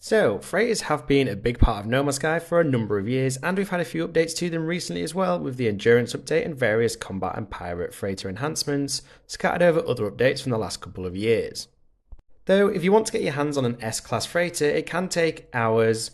So, freighters have been a big part of No Man's Sky for a number of years, and we've had a few updates to them recently as well, with the Endurance update and various combat and pirate freighter enhancements scattered over other updates from the last couple of years. Though, if you want to get your hands on an S-Class freighter, it can take hours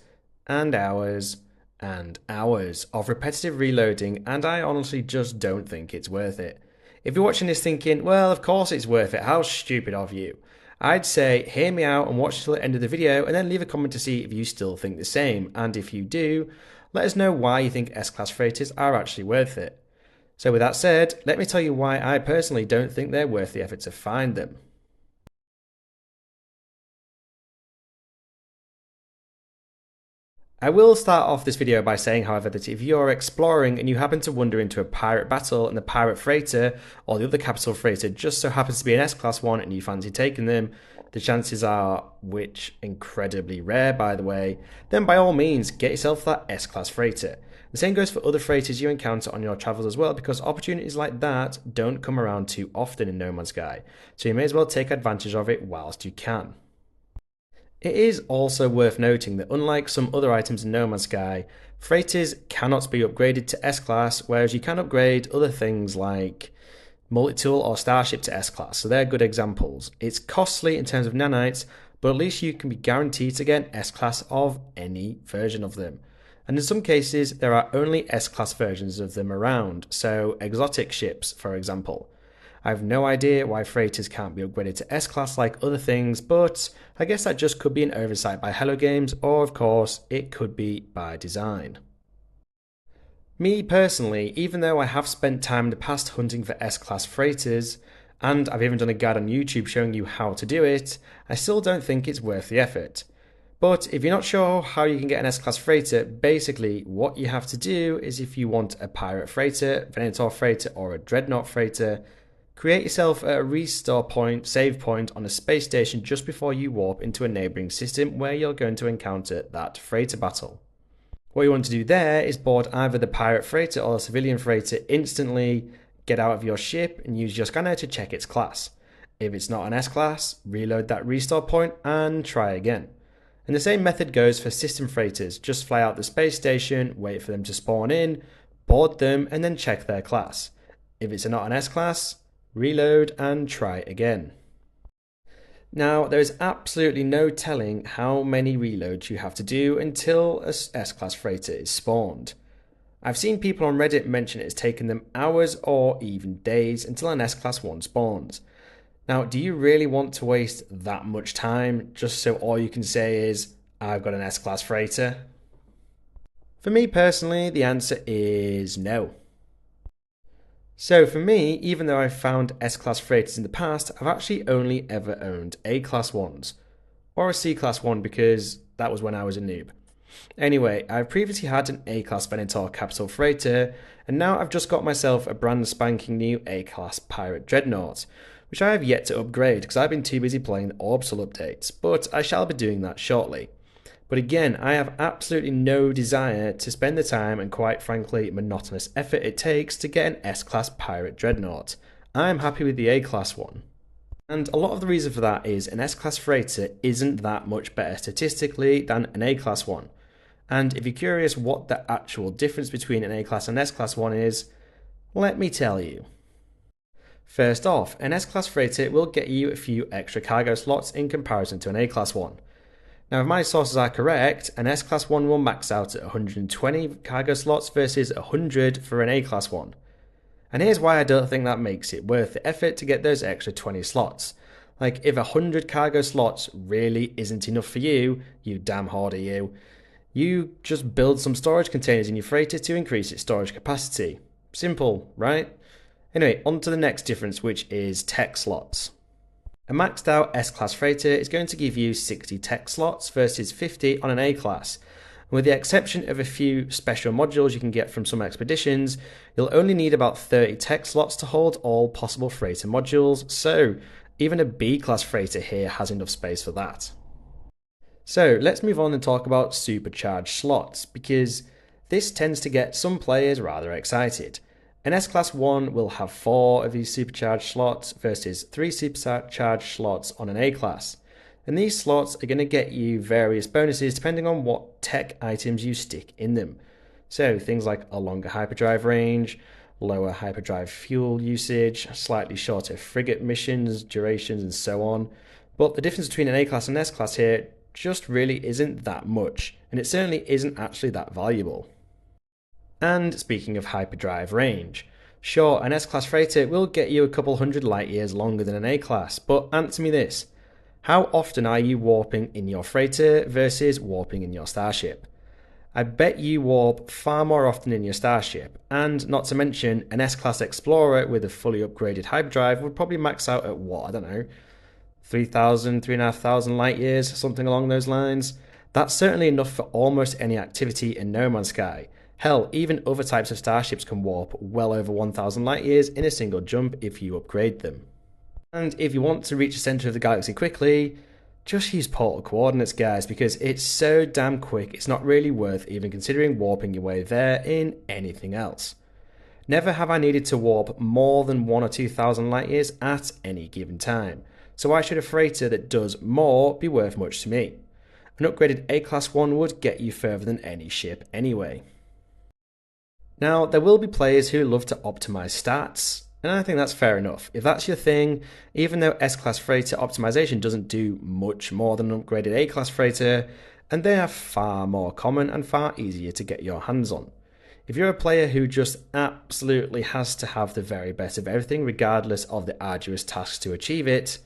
and hours and hours of repetitive reloading, and I honestly just don't think it's worth it. If you're watching this thinking, well, of course it's worth it, how stupid of you, I'd say hear me out and watch till the end of the video and then leave a comment to see if you still think the same, and if you do, let us know why you think S-Class freighters are actually worth it. So with that said, let me tell you why I personally don't think they're worth the effort to find them. I will start off this video by saying, however, that if you're exploring and you happen to wander into a pirate battle and the pirate freighter or the other capital freighter just so happens to be an S-Class one and you fancy taking them, the chances are, which incredibly rare by the way, then by all means get yourself that S-Class freighter. The same goes for other freighters you encounter on your travels as well, because opportunities like that don't come around too often in No Man's Sky, so you may as well take advantage of it whilst you can. It is also worth noting that unlike some other items in No Man's Sky, freighters cannot be upgraded to S-Class, whereas you can upgrade other things like Multi-Tool or Starship to S-Class, so they're good examples. It's costly in terms of nanites, but at least you can be guaranteed to get an S-Class of any version of them. And in some cases, there are only S-Class versions of them around, so exotic ships, for example. I have no idea why freighters can't be upgraded to S-Class like other things, but I guess that just could be an oversight by Hello Games, or of course, it could be by design. Me personally, even though I have spent time in the past hunting for S-Class freighters, and I've even done a guide on YouTube showing you how to do it, I still don't think it's worth the effort. But if you're not sure how you can get an S-Class freighter, basically what you have to do is, if you want a pirate freighter, Venator freighter, or a dreadnought freighter, create yourself a restore point, save point on a space station just before you warp into a neighbouring system where you're going to encounter that freighter battle. What you want to do there is board either the pirate freighter or the civilian freighter instantly, get out of your ship and use your scanner to check its class. If it's not an S-Class, reload that restore point and try again. And the same method goes for system freighters, just fly out the space station, wait for them to spawn in, board them and then check their class. If it's not an S-Class, reload and try again. Now, there is absolutely no telling how many reloads you have to do until a S-Class freighter is spawned. I've seen people on Reddit mention it's taken them hours or even days until an S-Class one spawns. Now, do you really want to waste that much time just so all you can say is, I've got an S-Class freighter? For me personally, the answer is no. So for me, even though I've found S-Class freighters in the past, I've actually only ever owned A-Class ones, or a C-Class one because that was when I was a noob. Anyway, I've previously had an A-Class Venator capital freighter, and now I've just got myself a brand spanking new A-Class pirate dreadnought, which I have yet to upgrade because I've been too busy playing the Orbsul updates, but I shall be doing that shortly. But again, I have absolutely no desire to spend the time and quite frankly monotonous effort it takes to get an S-Class pirate dreadnought. I'm happy with the A-Class one. And a lot of the reason for that is an S-Class freighter isn't that much better statistically than an A-Class one. And if you're curious what the actual difference between an A-Class and S-Class one is, let me tell you. First off, an S-Class freighter will get you a few extra cargo slots in comparison to an A-Class one. Now, if my sources are correct, an S-Class one will max out at 120 cargo slots versus 100 for an A-Class one. And here's why I don't think that makes it worth the effort to get those extra 20 slots. Like, if 100 cargo slots really isn't enough for you, you damn hoarder you just build some storage containers in your freighter to increase its storage capacity. Simple, right? Anyway, on to the next difference, which is tech slots. A maxed out S-Class freighter is going to give you 60 tech slots versus 50 on an A-Class. And with the exception of a few special modules you can get from some expeditions, you'll only need about 30 tech slots to hold all possible freighter modules, so even a B-Class freighter here has enough space for that. So let's move on and talk about supercharged slots, because this tends to get some players rather excited. An S-Class one will have 4 of these supercharged slots versus 3 supercharged slots on an A-Class. And these slots are going to get you various bonuses depending on what tech items you stick in them. So things like a longer hyperdrive range, lower hyperdrive fuel usage, slightly shorter frigate missions, durations, and so on. But the difference between an A-class and S-class here just really isn't that much, and it certainly isn't actually that valuable. And speaking of hyperdrive range, sure, an S-class freighter will get you a couple hundred light years longer than an A-class, but answer me this. How often are you warping in your freighter versus warping in your starship? I bet you warp far more often in your starship, and not to mention an S-Class Explorer with a fully upgraded hyperdrive would probably max out at what, I don't know, 3,000, 3,500 light years, something along those lines. That's certainly enough for almost any activity in No Man's Sky. Hell, even other types of starships can warp well over 1,000 light years in a single jump if you upgrade them. And if you want to reach the centre of the galaxy quickly, just use portal coordinates, guys, because it's so damn quick, it's not really worth even considering warping your way there in anything else. Never have I needed to warp more than 1,000 or 2,000 light years at any given time, so why should a freighter that does more be worth much to me? An upgraded A-Class one would get you further than any ship anyway. Now, there will be players who love to optimize stats, and I think that's fair enough. If that's your thing, even though S-Class freighter optimization doesn't do much more than an upgraded A-Class freighter, and they are far more common and far easier to get your hands on. If you're a player who just absolutely has to have the very best of everything regardless of the arduous tasks to achieve it,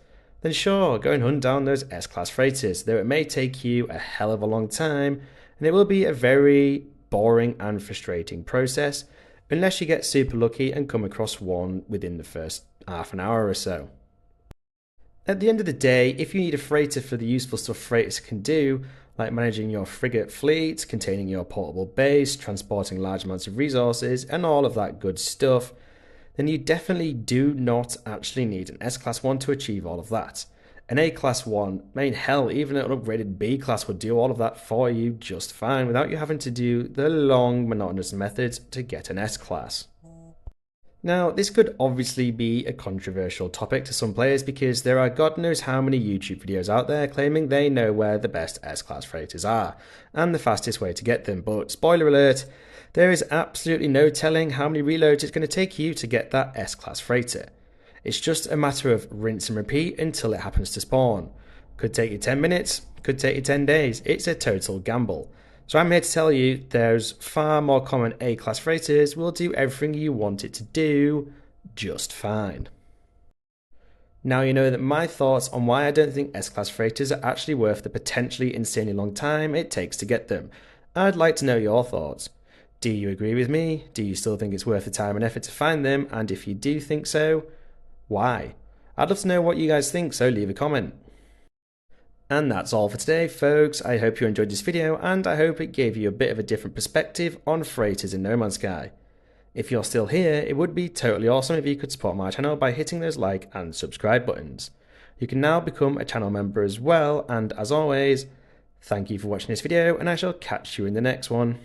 then sure, go and hunt down those S-Class freighters, though it may take you a hell of a long time, and it will be a very boring and frustrating process, unless you get super lucky and come across one within the first half an hour or so. At the end of the day, if you need a freighter for the useful stuff freighters can do, like managing your frigate fleet, containing your portable base, transporting large amounts of resources, and all of that good stuff, then you definitely do not actually need an S-Class one to achieve all of that. An A-Class one, hell, even an upgraded B-Class would do all of that for you just fine without you having to do the long, monotonous methods to get an S-Class. Now, this could obviously be a controversial topic to some players because there are God knows how many YouTube videos out there claiming they know where the best S-Class freighters are and the fastest way to get them, but spoiler alert, there is absolutely no telling how many reloads it's going to take you to get that S-Class freighter. It's just a matter of rinse and repeat until it happens to spawn. Could take you 10 minutes, could take you 10 days. It's a total gamble. So I'm here to tell you there's far more common A-Class freighters will do everything you want it to do just fine. Now you know that my thoughts on why I don't think S-Class freighters are actually worth the potentially insanely long time it takes to get them. I'd like to know your thoughts. Do you agree with me? Do you still think it's worth the time and effort to find them? And if you do think so, why? I'd love to know what you guys think, so leave a comment. And that's all for today, folks. I hope you enjoyed this video, and I hope it gave you a bit of a different perspective on freighters in No Man's Sky. If you're still here, it would be totally awesome if you could support my channel by hitting those like and subscribe buttons. You can now become a channel member as well, and as always, thank you for watching this video, and I shall catch you in the next one.